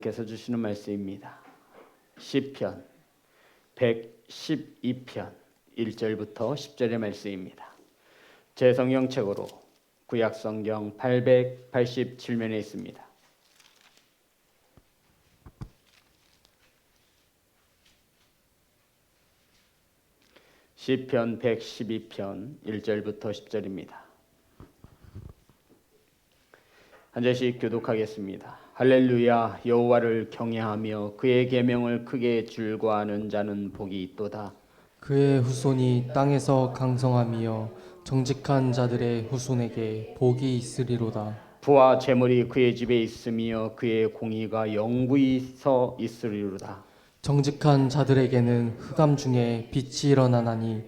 께서 주시는 말씀입니다. 시편 112편 1절부터 10절의 말씀입니다. 제 성경책으로 구약성경 887면에 있습니다. 시편 112편 1절부터 10절입니다. 한 절씩 교독하겠습니다. 할렐루야. 여호와를 경외하며 그의 계명을 크게 즐거워하는 자는 복이 있도다. 그의 후손이 땅에서 강성하며 정직한 자들의 후손에게 복이 있으리로다. 부와 재물이 그의 집에 있으며 그의 공의가 영구히 서 있으리로다. 정직한 자들에게는 흑암 중에 빛이 일어나나니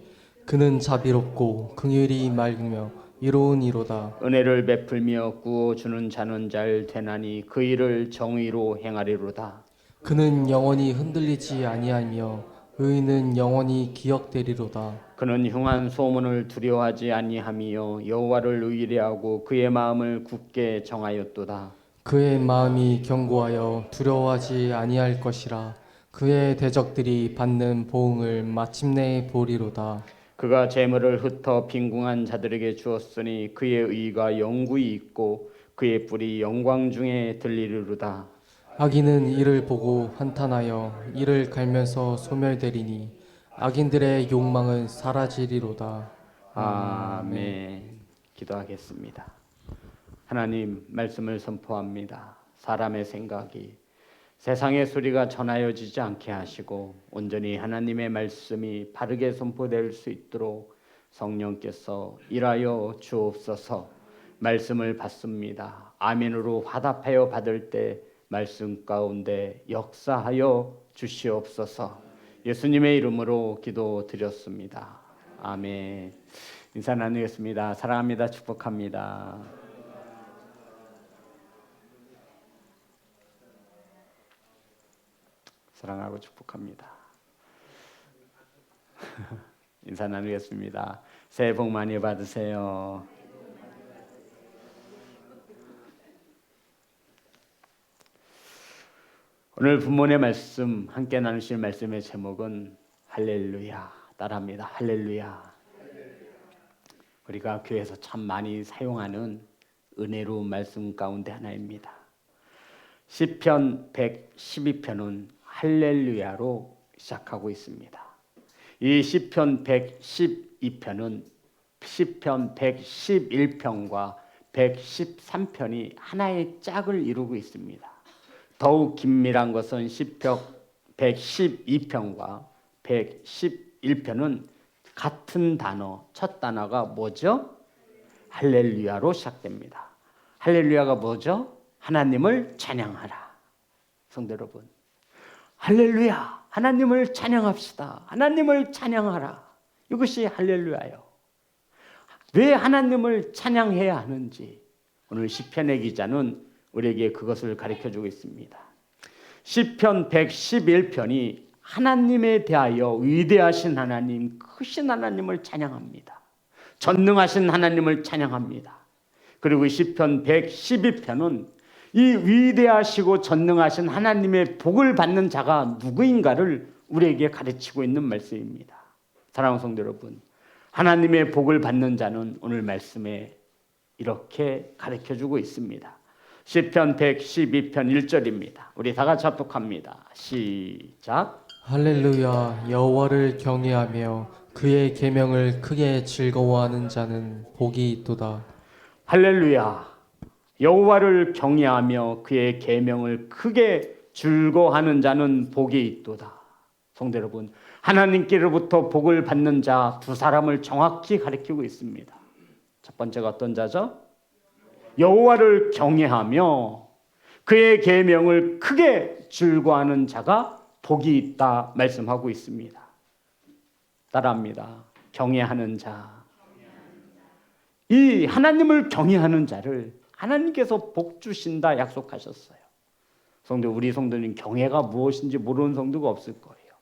그는 자비롭고 긍휼이 맑으며 이로운 이로다. 은혜를 베풀며 구워주는 자는 잘 되나니 그 일을 정의로 행하리로다. 그는 영원히 흔들리지 아니하며 의인은 영원히 기억되리로다. 그는 흉한 소문을 두려워하지 아니하며 여호와를 의뢰하고 그의 마음을 굳게 정하였도다. 그의 마음이 견고하여 두려워하지 아니할 것이라. 그의 대적들이 받는 보응을 마침내 보리로다. 그가 재물을 흩어 빈궁한 자들에게 주었으니 그의 의가 영구히 있고 그의 뿔이 영광 중에 들리리로다. 악인은 이를 보고 한탄하여 이를 갈면서 소멸되리니 악인들의 욕망은 사라지리로다. 아멘. 기도하겠습니다. 하나님, 말씀을 선포합니다. 사람의 생각이 세상의 소리가 전하여지지 않게 하시고 온전히 하나님의 말씀이 바르게 선포될 수 있도록 성령께서 일하여 주옵소서. 말씀을 받습니다. 아멘으로 화답하여 받을 때 말씀 가운데 역사하여 주시옵소서. 예수님의 이름으로 기도드렸습니다. 아멘. 인사 나누겠습니다. 사랑합니다. 축복합니다. 사랑하고 축복합니다. 인사 나누겠습니다. 새해 복 많이 받으세요. 오늘 본문의 말씀, 함께 나누실 말씀의 제목은 할렐루야. 따라합니다. 할렐루야. 우리가 교회에서 참 많이 사용하는 은혜로운 말씀 가운데 하나입니다. 시편 112편은 할렐루야로 시작하고 있습니다. 이 시편 112편은 시편 111편과 113편이 하나의 짝을 이루고 있습니다. 더욱 긴밀한 것은 시편 112편과 111편은 같은 단어, 첫 단어가 뭐죠? 할렐루야로 시작됩니다. 할렐루야가 뭐죠? 하나님을 찬양하라. 성도 여러분, 할렐루야, 하나님을 찬양합시다. 하나님을 찬양하라. 이것이 할렐루야예요. 왜 하나님을 찬양해야 하는지 오늘 시편의 기자는 우리에게 그것을 가르쳐주고 있습니다. 시편 111편이 하나님에 대하여 위대하신 하나님, 크신 하나님을 찬양합니다. 전능하신 하나님을 찬양합니다. 그리고 시편 112편은 이 위대하시고 전능하신 하나님의 복을 받는 자가 누구인가를 우리에게 가르치고 있는 말씀입니다. 사랑하는 성도 여러분, 하나님의 복을 받는 자는 오늘 말씀에 이렇게 가르쳐주고 있습니다. 시편 112편 1절입니다. 우리 다 같이 합독합니다. 시작. 할렐루야. 여호와를 경외하며 그의 계명을 크게 즐거워하는 자는 복이 있도다. 할렐루야. 여호와를 경외하며 그의 계명을 크게 즐거워하는 자는 복이 있도다. 성도 여러분, 하나님께로부터 복을 받는 자 두 사람을 정확히 가리키고 있습니다. 첫 번째가 어떤 자죠? 여호와를 경외하며 그의 계명을 크게 즐거워하는 자가 복이 있다 말씀하고 있습니다. 따라합니다. 경외하는 자. 이 하나님을 경외하는 자를 하나님께서 복 주신다 약속하셨어요. 성도, 우리 성도는 경외가 무엇인지 모르는 성도가 없을 거예요.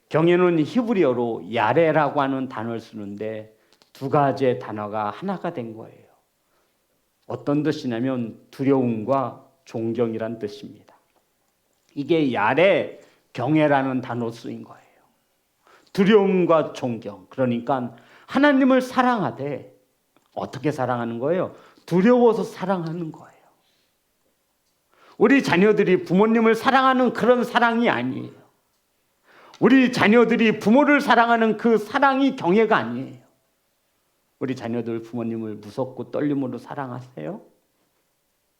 경외는 히브리어로 야레라고 하는 단어를 쓰는데 두 가지의 단어가 하나가 된 거예요. 어떤 뜻이냐면 두려움과 존경이란 뜻입니다. 이게 야레 경외라는 단어 쓰인 거예요. 두려움과 존경. 그러니까 하나님을 사랑하되 어떻게 사랑하는 거예요? 두려워서 사랑하는 거예요. 우리 자녀들이 부모님을 사랑하는 그런 사랑이 아니에요. 우리 자녀들이 부모를 사랑하는 그 사랑이 경외가 아니에요. 우리 자녀들 부모님을 무섭고 떨림으로 사랑하세요?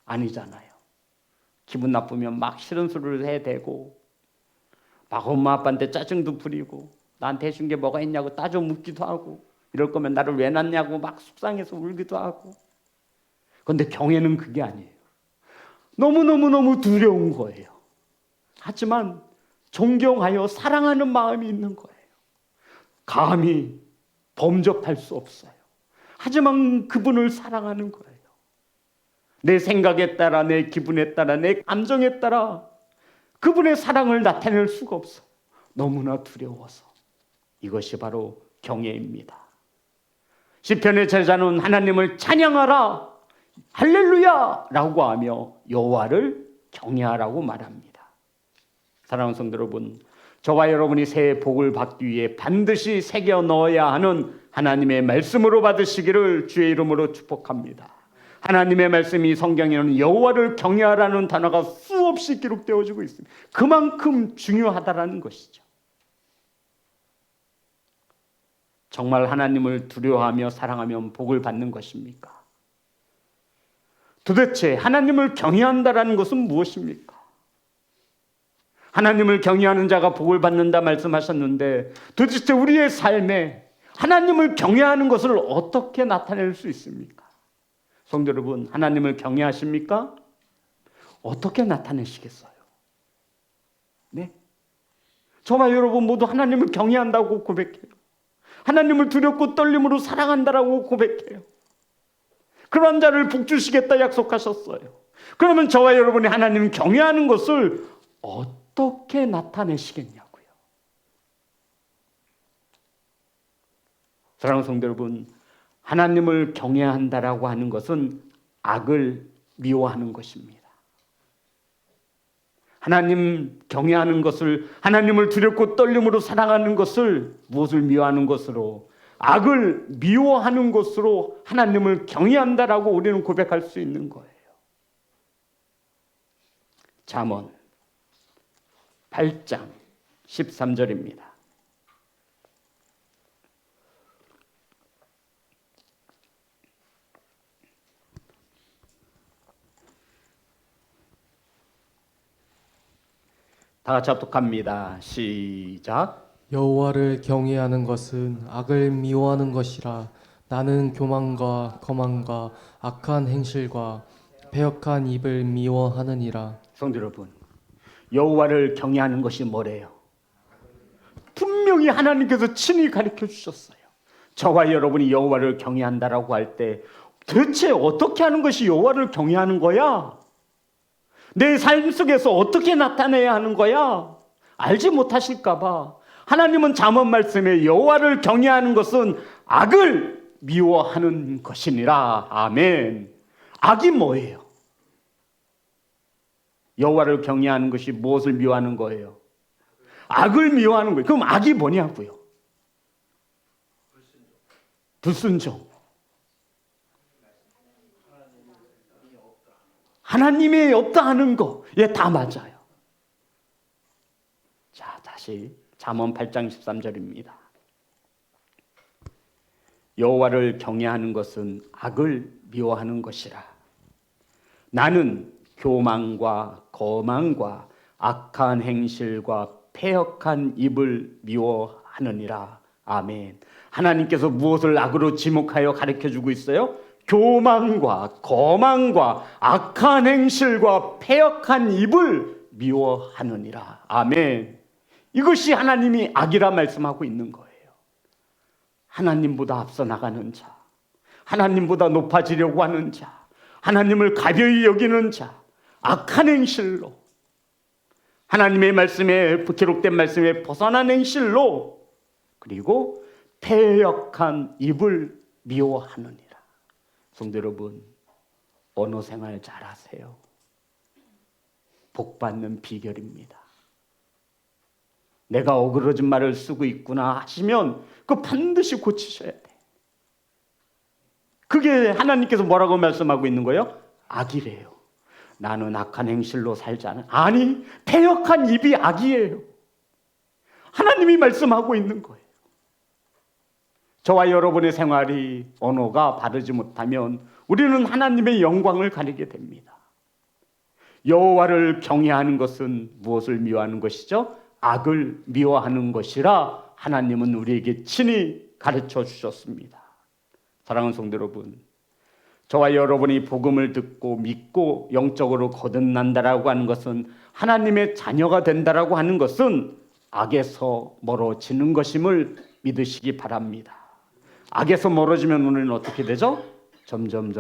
아니잖아요. 기분 나쁘면 막 싫은 소리를 해대고 막 엄마 아빠한테 짜증도 부리고 나한테 해준 게 뭐가 있냐고 따져 묻기도 하고 이럴 거면 나를 왜 낳냐고 막 속상해서 울기도 하고. 그런데 경외는 그게 아니에요. 너무너무너무 두려운 거예요. 하지만 존경하여 사랑하는 마음이 있는 거예요. 감히 범접할 수 없어요. 하지만 그분을 사랑하는 거예요. 내 생각에 따라, 내 기분에 따라, 내 감정에 따라 그분의 사랑을 나타낼 수가 없어. 너무나 두려워서. 이것이 바로 경외입니다. 시편의 제자는 하나님을 찬양하라, 할렐루야 라고 하며 여호와를 경외하라고 말합니다. 사랑하는 성도 여러분, 저와 여러분이 새해 복을 받기 위해 반드시 새겨 넣어야 하는 하나님의 말씀으로 받으시기를 주의 이름으로 축복합니다. 하나님의 말씀이 성경에는 여호와를 경외하라는 단어가 수없이 기록되어지고 있습니다. 그만큼 중요하다라는 것이죠. 정말 하나님을 두려워하며 사랑하면 복을 받는 것입니까? 도대체 하나님을 경외한다라는 것은 무엇입니까? 하나님을 경외하는 자가 복을 받는다 말씀하셨는데 도대체 우리의 삶에 하나님을 경외하는 것을 어떻게 나타낼 수 있습니까? 성도 여러분, 하나님을 경외하십니까? 어떻게 나타내시겠어요? 네? 저와 여러분 모두 하나님을 경외한다고 고백해요. 하나님을 두렵고 떨림으로 사랑한다라고 고백해요. 그런 자를 복 주시겠다 약속하셨어요. 그러면 저와 여러분이 하나님을 경외하는 것을 어떻게 나타내시겠냐고요. 사랑하는 성도 여러분, 하나님을 경외한다라고 하는 것은 악을 미워하는 것입니다. 하나님 경외하는 것을, 하나님을 두렵고 떨림으로 사랑하는 것을 무엇을 미워하는 것으로? 악을 미워하는 것으로 하나님을 경외한다라고 우리는 고백할 수 있는 거예요. 잠언 8장 13절입니다. 다 같이 합독합니다. 시작. 여호와를 경외하는 것은 악을 미워하는 것이라. 나는 교만과 거만과 악한 행실과 패역한 입을 미워하느니라. 성도 여러분, 여호와를 경외하는 것이 뭐래요? 분명히 하나님께서 친히 가르쳐 주셨어요. 저와 여러분이 여호와를 경외한다라고 할 때 대체 어떻게 하는 것이 여호와를 경외하는 거야? 내 삶 속에서 어떻게 나타내야 하는 거야? 알지 못하실까 봐 하나님은 잠언 말씀에 여호와를 경외하는 것은 악을 미워하는 것이니라. 아멘. 악이 뭐예요? 여호와를 경외하는 것이 무엇을 미워하는 거예요? 악을 미워하는 거예요. 그럼 악이 뭐냐고요? 불순종. 하나님이 없다 하는 거. 예, 다 맞아요. 자, 다시 잠언 8장 13절입니다. 여호와를 경외하는 것은 악을 미워하는 것이라. 나는 교만과 거만과 악한 행실과 패역한 입을 미워하느니라. 아멘. 하나님께서 무엇을 악으로 지목하여 가르쳐주고 있어요? 교만과 거만과 악한 행실과 패역한 입을 미워하느니라. 아멘. 이것이 하나님이 악이라 말씀하고 있는 거예요. 하나님보다 앞서 나가는 자, 하나님보다 높아지려고 하는 자, 하나님을 가벼이 여기는 자, 악한 행실로, 하나님의 말씀에 기록된 말씀에 벗어난 행실로, 그리고 패역한 입을 미워하느니라. 성도 여러분, 언어 생활 잘하세요? 복받는 비결입니다. 내가 어그러진 말을 쓰고 있구나 하시면 그거 반드시 고치셔야 돼. 그게 하나님께서 뭐라고 말씀하고 있는 거예요? 악이래요. 나는 악한 행실로 살지 않아. 아니, 패역한 입이 악이에요. 하나님이 말씀하고 있는 거예요. 저와 여러분의 생활이 언어가 바르지 못하면 우리는 하나님의 영광을 가리게 됩니다. 여호와를 경외하는 것은 무엇을 미워하는 것이죠? 악을 미워하는 것이라 하나님은 우리에게 친히 가르쳐 주셨습니다. 사랑하는 성도 여러분, 저와 여러분이 복음을 듣고 믿고 영적으로 거듭난다라고 하는 것은, 하나님의 자녀가 된다라고 하는 것은 악에서 멀어지는 것임을 믿으시기 바랍니다. 악에서 멀어지면 우리는 어떻게 되죠? 점점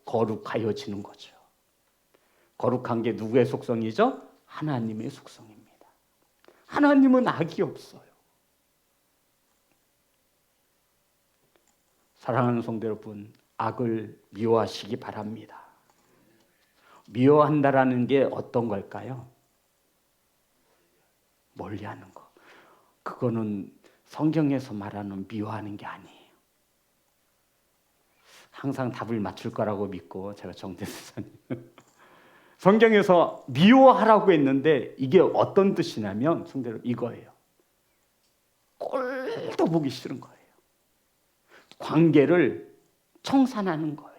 거룩하여지는 거죠. 거룩한 게 누구의 속성이죠? 하나님의 속성입니다. 하나님은 악이 없어요. 사랑하는 성도 여러분, 악을 미워하시기 바랍니다. 미워한다라는 게 어떤 걸까요? 멀리하는 거. 그거는 성경에서 말하는 미워하는 게 아니에요. 항상 답을 맞출 거라고 믿고 제가 정대사님 성경에서 미워하라고 했는데 이게 어떤 뜻이냐면 성대로 이거예요. 꼴도 보기 싫은 거예요. 관계를 청산하는 거예요.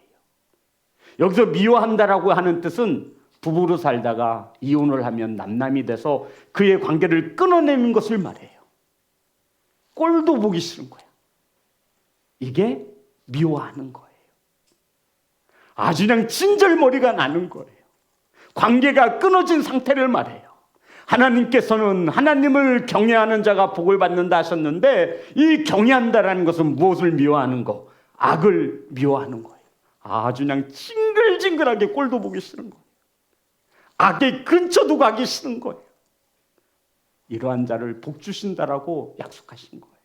여기서 미워한다라고 하는 뜻은 부부로 살다가 이혼을 하면 남남이 돼서 그의 관계를 끊어내는 것을 말해요. 꼴도 보기 싫은 거예요. 이게 미워하는 거예요. 아주 그냥 진절머리가 나는 거예요. 관계가 끊어진 상태를 말해요. 하나님께서는 하나님을 경외하는 자가 복을 받는다 하셨는데, 이 경외한다라는 것은 무엇을 미워하는 거? 악을 미워하는 거예요. 아주 그냥 징글징글하게 꼴도 보기 싫은 거예요. 악의 근처도 가기 싫은 거예요. 이러한 자를 복 주신다라고 약속하신 거예요.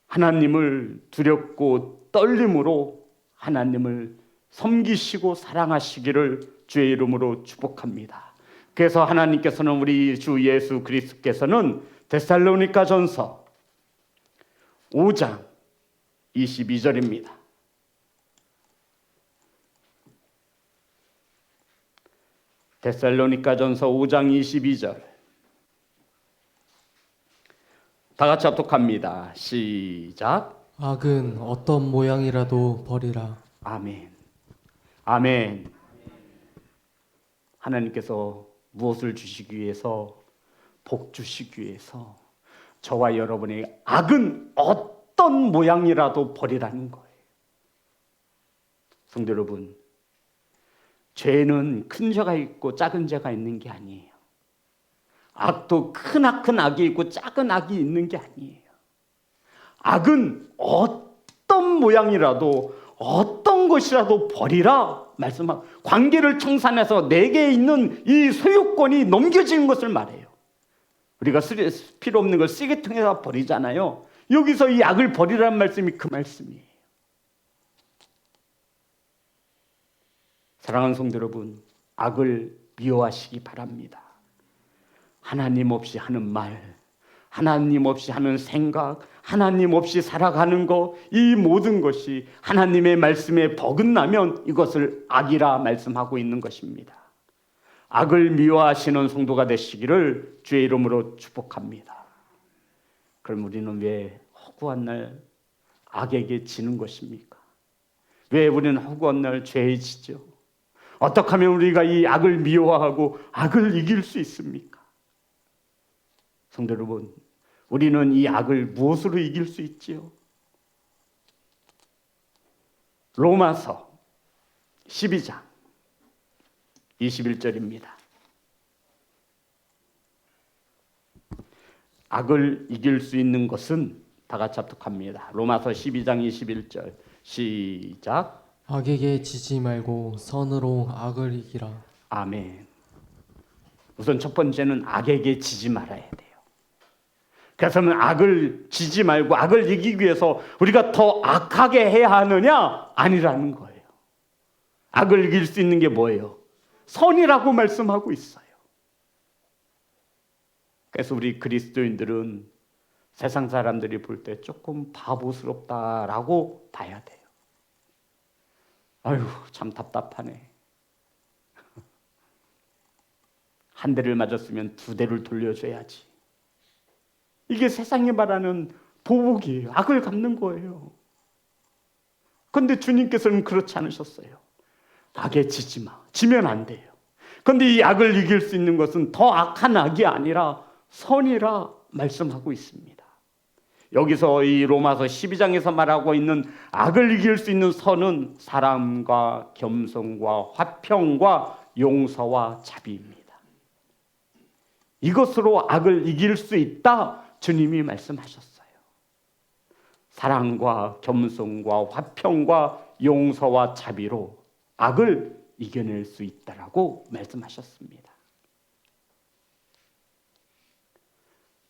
하나님을 두렵고 떨림으로 하나님을 섬기시고 사랑하시기를 주의 이름으로 축복합니다. 그래서 하나님께서는, 우리 주 예수 그리스도께서는 데살로니가전서 5장 22절입니다. 데살로니가전서 5장 22절. 다 같이 합독합니다. 시작. 악은 어떤 모양이라도 버리라. 아멘. 아멘. 하나님께서 무엇을 주시기 위해서? 복 주시기 위해서 저와 여러분의 악은 어떤 모양이라도 버리라는 거예요. 성도 여러분, 죄는 큰 죄가 있고 작은 죄가 있는 게 아니에요. 악도 큰 악이 있고 작은 악이 있는 게 아니에요. 악은 어떤 모양이라도 어떤 것이라도 버리라 말씀하고, 관계를 청산해서 내게 있는 이 소유권이 넘겨지는 것을 말해요. 우리가 필요 없는 걸 쓰레기통에다 버리잖아요. 여기서 이 악을 버리라는 말씀이 그 말씀이에요. 사랑하는 성도 여러분, 악을 미워하시기 바랍니다. 하나님 없이 하는 말, 하나님 없이 하는 생각, 하나님 없이 살아가는 것, 이 모든 것이 하나님의 말씀에 버긋나면 이것을 악이라 말씀하고 있는 것입니다. 악을 미워하시는 성도가 되시기를 주의 이름으로 축복합니다. 그럼 우리는 왜 허구한 날 악에게 지는 것입니까? 왜 우리는 허구한 날 죄에 지죠? 어떻게 하면 우리가 이 악을 미워하고 악을 이길 수 있습니까? 성도 여러분, 우리는 이 악을 무엇으로 이길 수 있지요? 로마서 12장 21절입니다. 악을 이길 수 있는 것은, 다 같이 합독합니다. 로마서 12장 21절 시작. 악에게 지지 말고 선으로 악을 이기라. 아멘. 우선 첫 번째는 악에게 지지 말아야 돼요. 그래서는 악을 지지 말고 악을 이기기 위해서 우리가 더 악하게 해야 하느냐? 아니라는 거예요. 악을 이길 수 있는 게 뭐예요? 선이라고 말씀하고 있어요. 그래서 우리 그리스도인들은 세상 사람들이 볼 때 조금 바보스럽다라고 봐야 돼요. 아유, 참 답답하네. 한 대를 맞았으면 두 대를 돌려줘야지. 이게 세상이 말하는 보복이에요. 악을 갚는 거예요. 그런데 주님께서는 그렇지 않으셨어요. 악에 지지 마. 지면 안 돼요. 그런데 이 악을 이길 수 있는 것은 더 악한 악이 아니라 선이라 말씀하고 있습니다. 여기서 이 로마서 12장에서 말하고 있는 악을 이길 수 있는 선은 사랑과 겸손과 화평과 용서와 자비입니다. 이것으로 악을 이길 수 있다 주님이 말씀하셨어요. 사랑과 겸손과 화평과 용서와 자비로 악을 이겨낼 수 있다라고 말씀하셨습니다.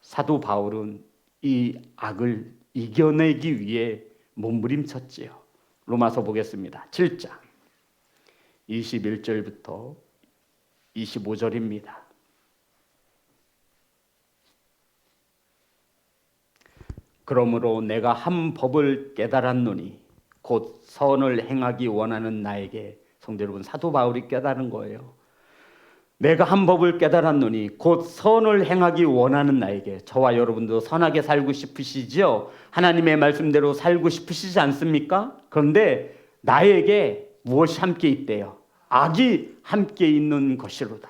사도 바울은 이 악을 이겨내기 위해 몸부림쳤지요. 로마서 보겠습니다. 7장 21절부터 25절입니다. 그러므로 내가 한 법을 깨달았노니 곧 선을 행하기 원하는 나에게, 성도 여러분, 사도 바울이 깨달은 거예요. 내가 한 법을 깨달았노니 곧 선을 행하기 원하는 나에게. 저와 여러분도 선하게 살고 싶으시죠? 하나님의 말씀대로 살고 싶으시지 않습니까? 그런데 나에게 무엇이 함께 있대요? 악이 함께 있는 것이로다.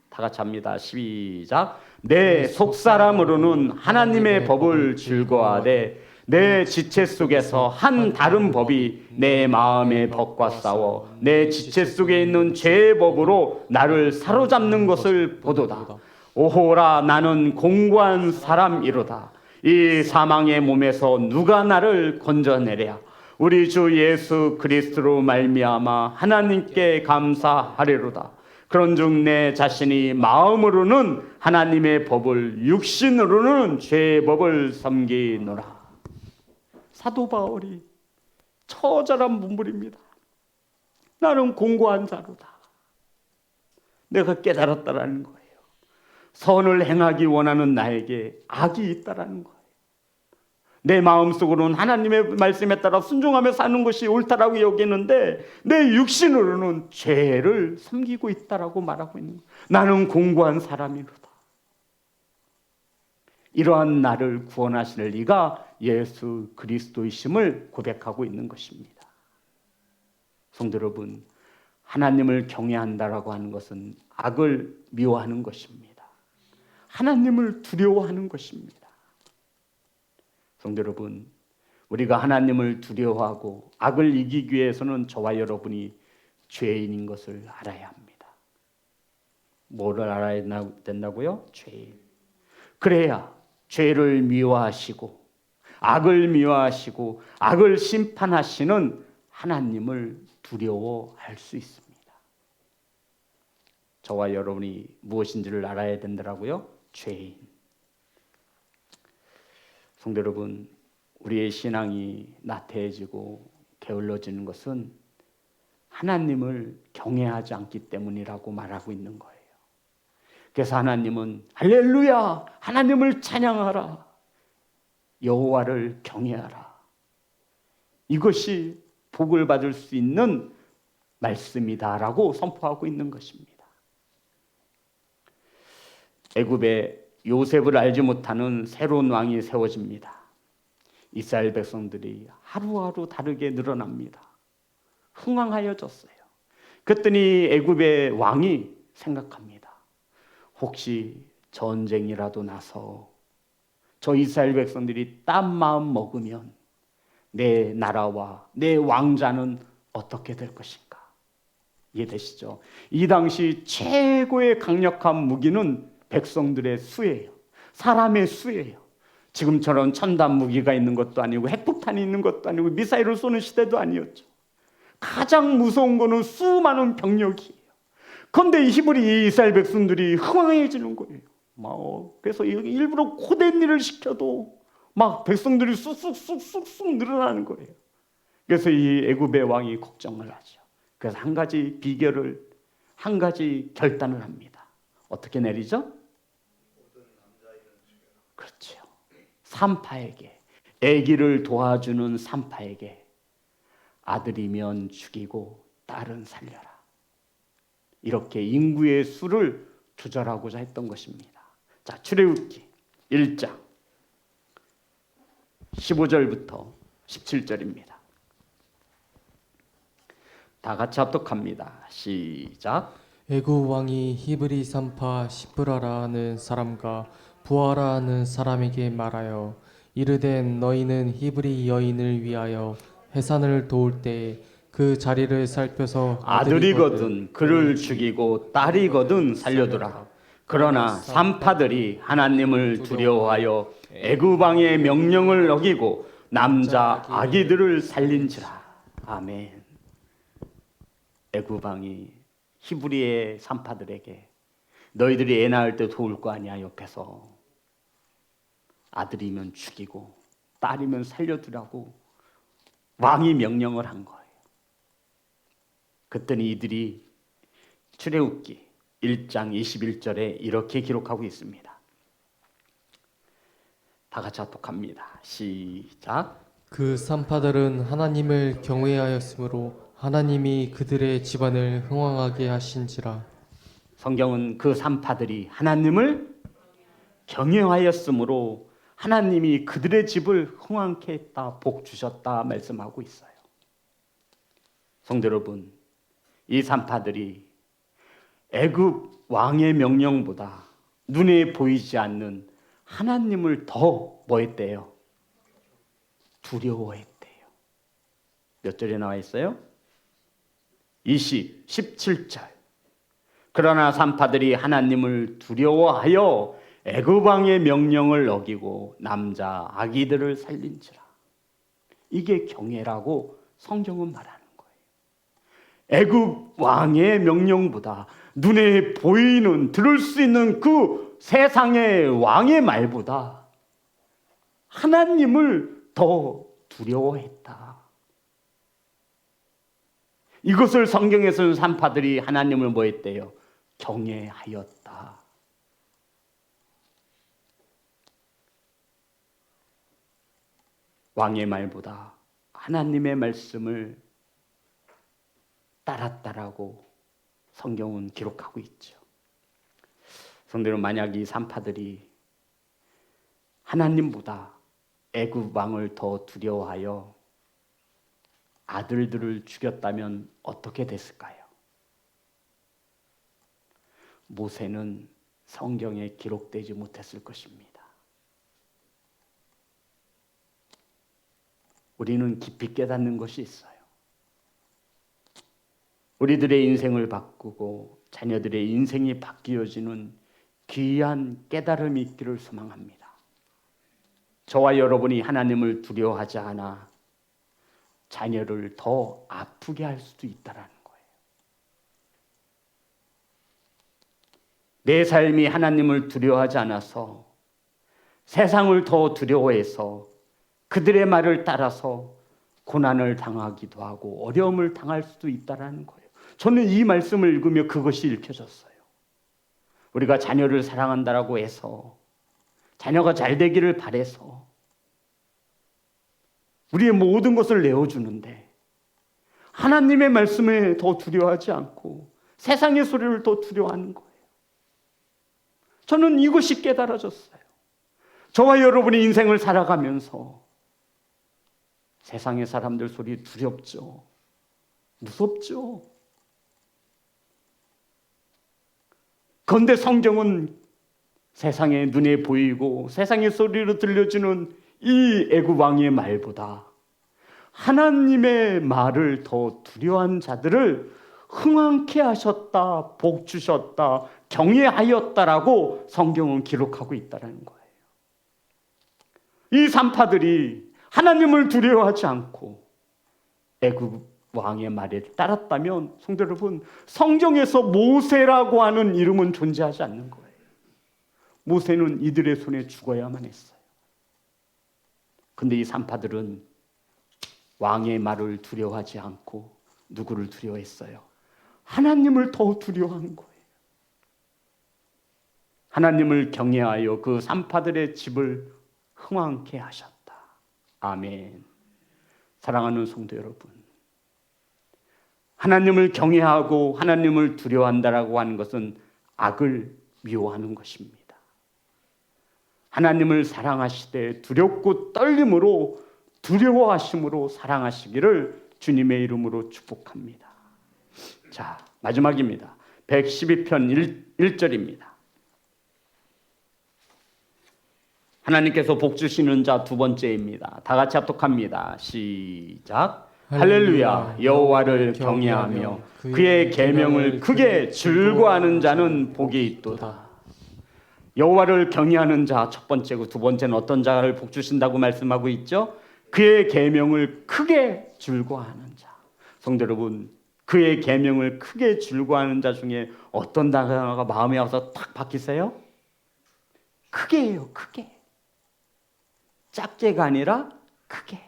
다 같이 합니다. 시작. 내 속사람으로는 하나님의 법을 즐거워하되 내 지체 속에서 한 다른 법이 내 마음의 법과 싸워 내 지체 속에 있는 죄의 법으로 나를 사로잡는 것을 보도다. 오호라, 나는 공고한 사람이로다. 이 사망의 몸에서 누가 나를 건져내랴. 우리 주 예수 그리스도로 말미암아 하나님께 감사하리로다. 그런즉 내 자신이 마음으로는 하나님의 법을, 육신으로는 죄의 법을 섬기노라. 사도 바울이 처절한 문물입니다. 나는 공고한 자로다. 내가 깨달았다라는 거예요. 선을 행하기 원하는 나에게 악이 있다라는 거예요. 내 마음속으로는 하나님의 말씀에 따라 순종하며 사는 것이 옳다라고 여기는데 내 육신으로는 죄를 섬기고 있다라고 말하고 있는 거예요. 나는 공고한 사람이로다. 이러한 나를 구원하시는 이가 예수 그리스도이심을 고백하고 있는 것입니다. 성도 여러분, 하나님을 경외한다라고 하는 것은 악을 미워하는 것입니다. 하나님을 두려워하는 것입니다. 성도 여러분, 우리가 하나님을 두려워하고 악을 이기기 위해서는 저와 여러분이 죄인인 것을 알아야 합니다. 뭐를 알아야 된다고요? 죄인. 그래야 죄를 미워하시고 악을 미워하시고 악을 심판하시는 하나님을 두려워할 수 있습니다. 저와 여러분이 무엇인지를 알아야 된다고요? 죄인. 성도 여러분, 우리의 신앙이 나태해지고 게을러지는 것은 하나님을 경외하지 않기 때문이라고 말하고 있는 거예요. 그래서 하나님은 할렐루야, 하나님을 찬양하라, 여호와를 경외하라. 이것이 복을 받을 수 있는 말씀이다라고 선포하고 있는 것입니다. 애굽에 요셉을 알지 못하는 새로운 왕이 세워집니다. 이스라엘 백성들이 하루하루 다르게 늘어납니다. 흥왕하여졌어요. 그랬더니 애굽의 왕이 생각합니다. 혹시 전쟁이라도 나서 저 이스라엘 백성들이 딴 마음 먹으면 내 나라와 내 왕자는 어떻게 될 것인가? 이해되시죠? 이 당시 최고의 강력한 무기는 백성들의 수예요. 사람의 수예요. 지금처럼 첨단 무기가 있는 것도 아니고 핵폭탄이 있는 것도 아니고 미사일을 쏘는 시대도 아니었죠. 가장 무서운 거는 수많은 병력이에요. 그런데 이 이스라엘 백성들이 흥황해지는 거예요. 그래서 일부러 고된 일을 시켜도 막 백성들이 쑥쑥 늘어나는 거예요. 그래서 이 애굽의 왕이 걱정을 하죠. 그래서 한 가지 비결을, 한 가지 결단을 합니다. 어떻게 내리죠? 그렇죠. 산파에게, 아기를 도와주는 산파에게 아들이면 죽이고 딸은 살려라. 이렇게 인구의 수를 조절하고자 했던 것입니다. 자, 출애굽기 1장 15절부터 17절입니다. 다 같이 합독합니다. 시작. 애굽 왕이 히브리 산파 시브라라는 사람과 부하라는 사람에게 말하여 이르되 너희는 히브리 여인을 위하여 해산을 도울 때 그 자리를 살펴서 아들이거든 그를 죽이고 딸이거든 살려두라. 그러나 산파들이 하나님을 두려워하여 애굽 왕의 명령을 어기고 남자 아기들을 살린지라. 아멘. 애굽 왕이 히브리의 산파들에게 너희들이 애 낳을 때 도울 거 아니야, 옆에서 아들이면 죽이고 딸이면 살려두라고 왕이 명령을 한 거예요. 그랬더니 이들이 출애굽기 1장 21절에 이렇게 기록하고 있습니다. 다 같이 합독합니다. 시작. 그 산파들은 하나님을 경외하였으므로 하나님이 그들의 집안을 흥왕하게 하신지라. 성경은 그 산파들이 하나님을 경외하였으므로 하나님이 그들의 집을 흥왕케 했다, 복 주셨다 말씀하고 있어요. 성도 여러분, 이 산파들이 애굽 왕의 명령보다 눈에 보이지 않는 하나님을 더 뭐 했대요? 두려워했대요. 몇 절에 나와 있어요? 17절. 그러나 산파들이 하나님을 두려워하여 애굽 왕의 명령을 어기고 남자 아기들을 살린지라. 이게 경외라고 성경은 말하는 거예요. 애굽 왕의 명령보다 눈에 보이는, 들을 수 있는 그 세상의 왕의 말보다 하나님을 더 두려워했다. 이것을 성경에서는 산파들이 하나님을 뭐 했대요? 경외하였다. 왕의 말보다 하나님의 말씀을 따랐다라고 성경은 기록하고 있죠. 성도는 만약 이 산파들이 하나님보다 애굽 왕을 더 두려워하여 아들들을 죽였다면 어떻게 됐을까요? 모세는 성경에 기록되지 못했을 것입니다. 우리는 깊이 깨닫는 것이 있어요. 우리들의 인생을 바꾸고 자녀들의 인생이 바뀌어지는 귀한 깨달음이 있기를 소망합니다. 저와 여러분이 하나님을 두려워하지 않아 자녀를 더 아프게 할 수도 있다라는 거예요. 내 삶이 하나님을 두려워하지 않아서 세상을 더 두려워해서 그들의 말을 따라서 고난을 당하기도 하고 어려움을 당할 수도 있다라는 거예요. 저는 이 말씀을 읽으며 그것이 읽혀졌어요. 우리가 자녀를 사랑한다라고 해서 자녀가 잘 되기를 바라서 우리의 모든 것을 내어주는데 하나님의 말씀에 더 두려워하지 않고 세상의 소리를 더 두려워하는 거예요. 저는 이것이 깨달아졌어요. 저와 여러분의 인생을 살아가면서 세상의 사람들 소리 두렵죠. 무섭죠. 그런데 성경은 세상의 눈에 보이고 세상의 소리로 들려주는 이 애굽 왕의 말보다 하나님의 말을 더 두려워한 자들을 흥왕케 하셨다, 복 주셨다, 경외하였다라고 성경은 기록하고 있다는 거예요. 이 산파들이 하나님을 두려워하지 않고 애굽 왕의 말에 따랐다면 성도 여러분, 성경에서 모세라고 하는 이름은 존재하지 않는 거예요. 모세는 이들의 손에 죽어야만 했어요. 근데 이 산파들은 왕의 말을 두려워하지 않고 누구를 두려워했어요? 하나님을 더 두려워한 거예요. 하나님을 경외하여 그 산파들의 집을 흥왕케 하셨다. 아멘. 사랑하는 성도 여러분, 하나님을 경외하고 하나님을 두려워한다라고 하는 것은 악을 미워하는 것입니다. 하나님을 사랑하시되 두렵고 떨림으로 두려워하심으로 사랑하시기를 주님의 이름으로 축복합니다. 자, 마지막입니다. 112편 1절입니다. 하나님께서 복 주시는 자 두 번째입니다. 다 같이 합독합니다. 시작. 할렐루야. 여호와를 경외하며 그의 계명을 크게 즐거워하는 자는 복이 있도다. 여호와를 경외하는 자 첫 번째고 두 번째는 어떤 자를 복 주신다고 말씀하고 있죠? 그의 계명을 크게 즐거워하는 자. 성도 여러분, 그의 계명을 크게 즐거워하는 자 중에 어떤 단어가 마음에 와서 탁 박히세요? 크게예요, 크게. 짝재가 아니라 크게.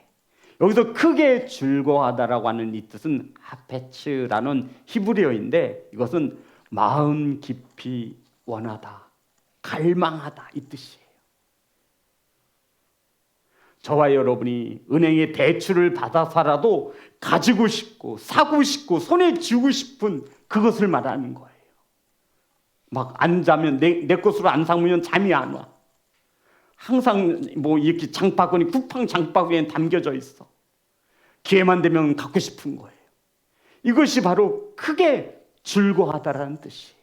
여기서 크게 즐거워하다라고 하는 이 뜻은 하페츠라는 히브리어인데 이것은 마음 깊이 원하다, 갈망하다 이 뜻이에요. 저와 여러분이 은행에 대출을 받아서라도 가지고 싶고 사고 싶고 손에 쥐고 싶은 그것을 말하는 거예요. 막 안 자면 내 것으로 안 삼으면 잠이 안 와. 항상 뭐 이렇게 장바구니 쿠팡 장바구니에 담겨져 있어. 기회만 되면 갖고 싶은 거예요. 이것이 바로 크게 즐거워하다라는 뜻이에요.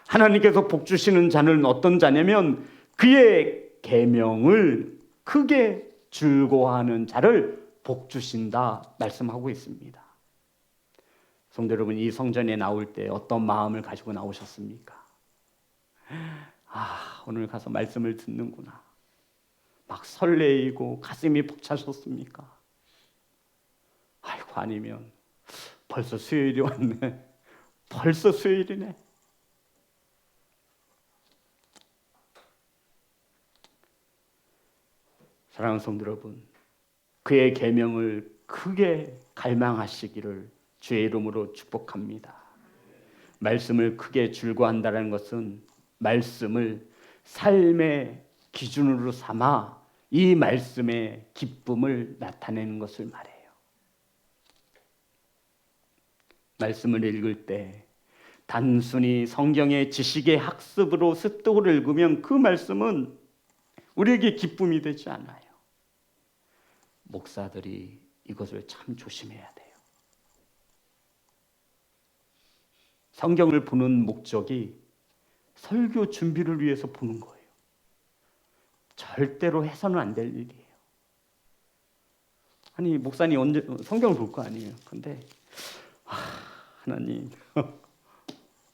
하나님께서 복 주시는 자는 어떤 자냐면 그의 계명을 크게 즐거워하는 자를 복 주신다 말씀하고 있습니다. 성도 여러분, 이 성전에 나올 때 어떤 마음을 가지고 나오셨습니까? 오늘 가서 말씀을 듣는구나. 막 설레이고 가슴이 벅차셨습니까? 아이고, 아니면 벌써 수요일이 왔네. 벌써 수요일이네. 사랑하는 성도 여러분, 그의 계명을 크게 갈망하시기를 주의 이름으로 축복합니다. 말씀을 크게 즐거워한다는 것은 말씀을 삶의 기준으로 삼아 이 말씀의 기쁨을 나타내는 것을 말해요. 말씀을 읽을 때 단순히 성경의 지식의 학습으로 습득으로 읽으면 그 말씀은 우리에게 기쁨이 되지 않아요. 목사들이 이것을 참 조심해야 돼요. 성경을 보는 목적이 설교 준비를 위해서 보는 거예요. 절대로 해서는 안 될 일이에요. 아니, 목사님 언제 성경을 볼 거 아니에요. 근데 하나님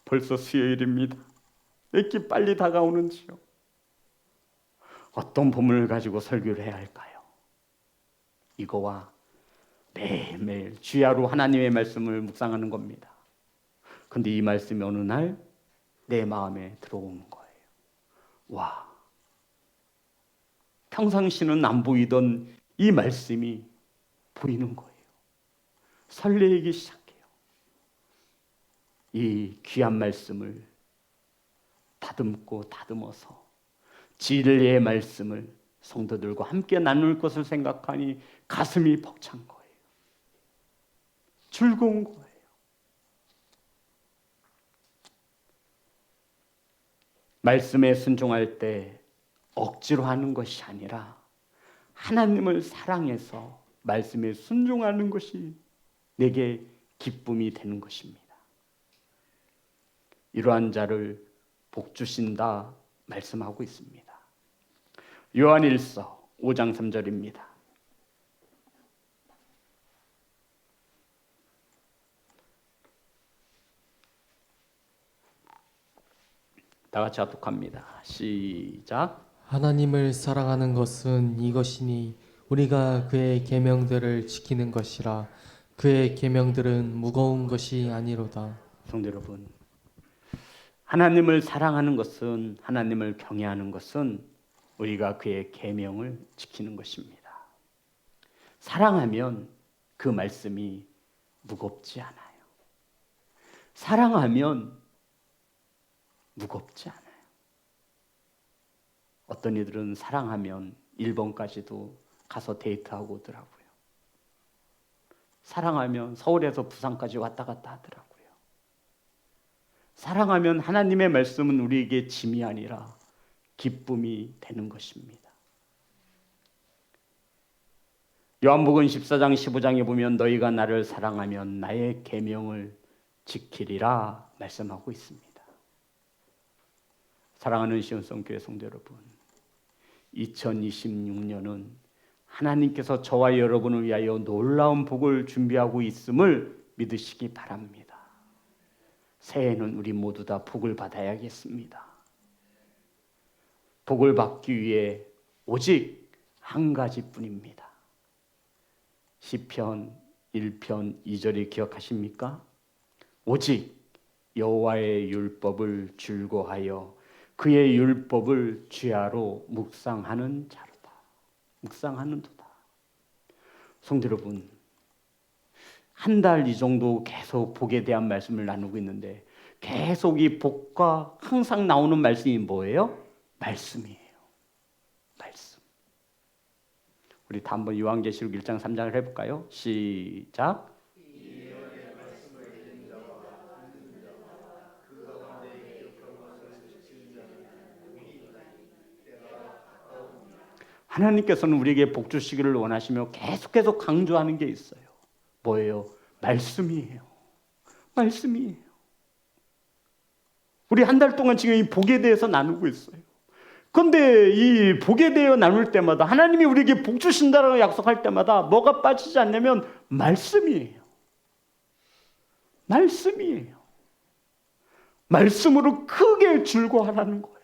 벌써 수요일입니다. 왜 이렇게 빨리 다가오는지요. 어떤 본문을 가지고 설교를 해야 할까요? 이거와 매일매일 주야로 하나님의 말씀을 묵상하는 겁니다. 근데 이 말씀이 어느 날 내 마음에 들어오는 거예요. 와, 평상시는 안 보이던 이 말씀이 보이는 거예요. 설레이기 시작해요. 이 귀한 말씀을 다듬고 다듬어서 진리의 말씀을 성도들과 함께 나눌 것을 생각하니 가슴이 벅찬 거예요. 즐거운 거예요. 말씀에 순종할 때 억지로 하는 것이 아니라 하나님을 사랑해서 말씀에 순종하는 것이 내게 기쁨이 되는 것입니다. 이러한 자를 복 주신다 말씀하고 있습니다. 요한일서 5장 3절입니다. 다 같이 합독합니다. 시작. 하나님을 사랑하는 것은 이것이니 우리가 그의 계명들을 지키는 것이라. 그의 계명들은 무거운 것이 아니로다. 성도 여러분, 하나님을 사랑하는 것은, 하나님을 경외하는 것은 우리가 그의 계명을 지키는 것입니다. 사랑하면 그 말씀이 무겁지 않아요. 사랑하면 무겁지 않아요. 어떤 이들은 사랑하면 일본까지도 가서 데이트하고 오더라고요. 사랑하면 서울에서 부산까지 왔다 갔다 하더라고요. 사랑하면 하나님의 말씀은 우리에게 짐이 아니라 기쁨이 되는 것입니다. 요한복음 14장 15장에 보면 너희가 나를 사랑하면 나의 계명을 지키리라 말씀하고 있습니다. 사랑하는 시온성교회 성도 여러분, 2026년은 하나님께서 저와 여러분을 위하여 놀라운 복을 준비하고 있음을 믿으시기 바랍니다. 새해에는 우리 모두 다 복을 받아야겠습니다. 복을 받기 위해 오직 한 가지뿐입니다. 시편 1편 2절을 기억하십니까? 오직 여호와의 율법을 즐거워하여 그의 율법을 주야로 묵상하는 자로다. 묵상하는도다. 성도 여러분, 한 달 이 정도 계속 복에 대한 말씀을 나누고 있는데 계속 이 복과 항상 나오는 말씀이 뭐예요? 말씀이에요. 말씀. 우리 다 한번 요한계시록 1장 3장을 해볼까요? 시작. 하나님께서는 우리에게 복 주시기를 원하시며 계속 강조하는 게 있어요. 뭐예요? 말씀이에요. 말씀이에요. 우리 한 달 동안 지금 이 복에 대해서 나누고 있어요. 그런데 이 복에 대해 나눌 때마다 하나님이 우리에게 복 주신다라고 약속할 때마다 뭐가 빠지지 않냐면 말씀이에요. 말씀이에요. 말씀으로 크게 즐거워하라는 거예요.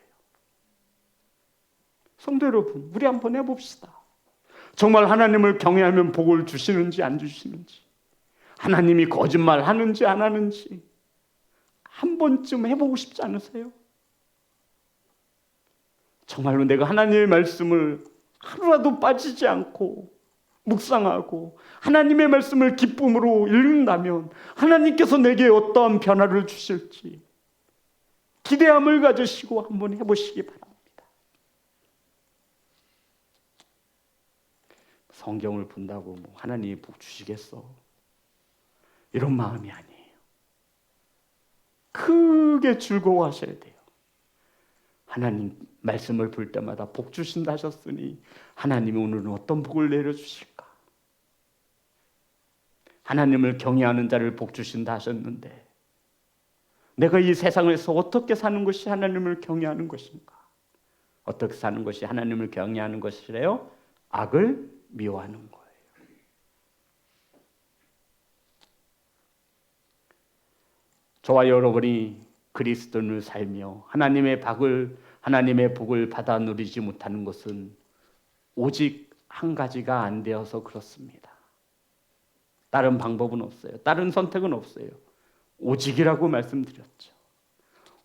성도 여러분, 우리 한번 해봅시다. 정말 하나님을 경외하면 복을 주시는지 안 주시는지, 하나님이 거짓말하는지 안 하는지 한 번쯤 해보고 싶지 않으세요? 정말로 내가 하나님의 말씀을 하루라도 빠지지 않고 묵상하고 하나님의 말씀을 기쁨으로 읽는다면 하나님께서 내게 어떠한 변화를 주실지 기대함을 가지시고 한번 해보시기 바랍니다. 성경을 본다고 뭐 하나님이 복 주시겠어? 이런 마음이 아니에요. 크게 즐거워하셔야 돼요. 하나님 말씀을 볼 때마다 복 주신다 하셨으니 하나님이 오늘은 어떤 복을 내려주실까? 하나님을 경외하는 자를 복 주신다 하셨는데 내가 이 세상에서 어떻게 사는 것이 하나님을 경외하는 것인가? 어떻게 사는 것이 하나님을 경외하는 것이래요? 악을 미워하는 거예요. 저와 여러분이 그리스도인을 살며 하나님의 복을 받아 누리지 못하는 것은 오직 한 가지가 안 되어서 그렇습니다. 다른 방법은 없어요. 다른 선택은 없어요. 오직이라고 말씀드렸죠.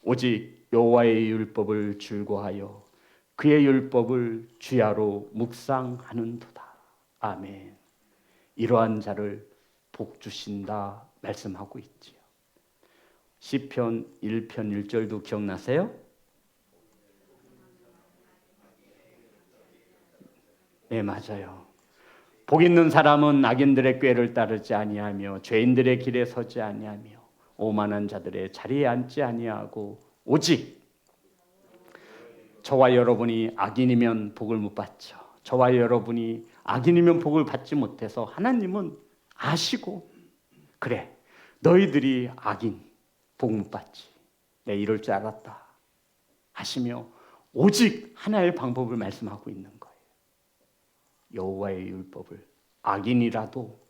오직 여호와의 율법을 즐거워하여 그의 율법을 주야로 묵상하는도다. 아멘. 이러한 자를 복 주신다 말씀하고 있지요. 시편 1편 1절도 기억나세요? 네, 맞아요. 복 있는 사람은 악인들의 꾀를 따르지 아니하며 죄인들의 길에 서지 아니하며 오만한 자들의 자리에 앉지 아니하고 오직 저와 여러분이 악인이면 복을 못 받죠. 저와 여러분이 악인이면 복을 받지 못해서 하나님은 아시고 그래 너희들이 악인 복 못 받지 내 이럴 줄 알았다 하시며 오직 하나의 방법을 말씀하고 있는 거예요. 여호와의 율법을 악인이라도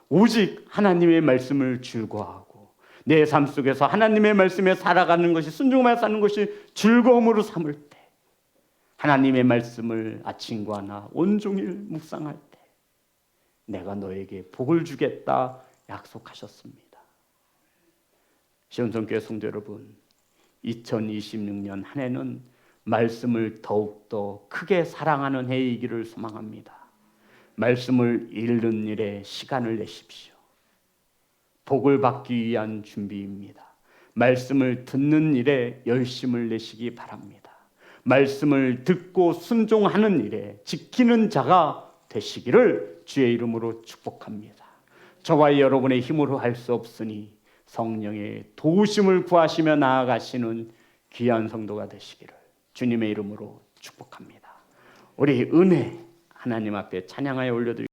오직 하나님의 말씀을 즐거워하고 내 삶 속에서 하나님의 말씀에 살아가는 것이 순종하며 사는 것이 즐거움으로 삼을 때 하나님의 말씀을 아침과 나 온종일 묵상할 때 내가 너에게 복을 주겠다 약속하셨습니다. 시온성교회 성도 여러분, 2026년 한 해는 말씀을 더욱더 크게 사랑하는 해이기를 소망합니다. 말씀을 읽는 일에 시간을 내십시오. 복을 받기 위한 준비입니다. 말씀을 듣는 일에 열심을 내시기 바랍니다. 말씀을 듣고 순종하는 일에 지키는 자가 되시기를 주의 이름으로 축복합니다. 저와 여러분의 힘으로 할 수 없으니 성령의 도우심을 구하시며 나아가시는 귀한 성도가 되시기를 주님의 이름으로 축복합니다. 우리 은혜 하나님 앞에 찬양하여 올려드리겠습니다.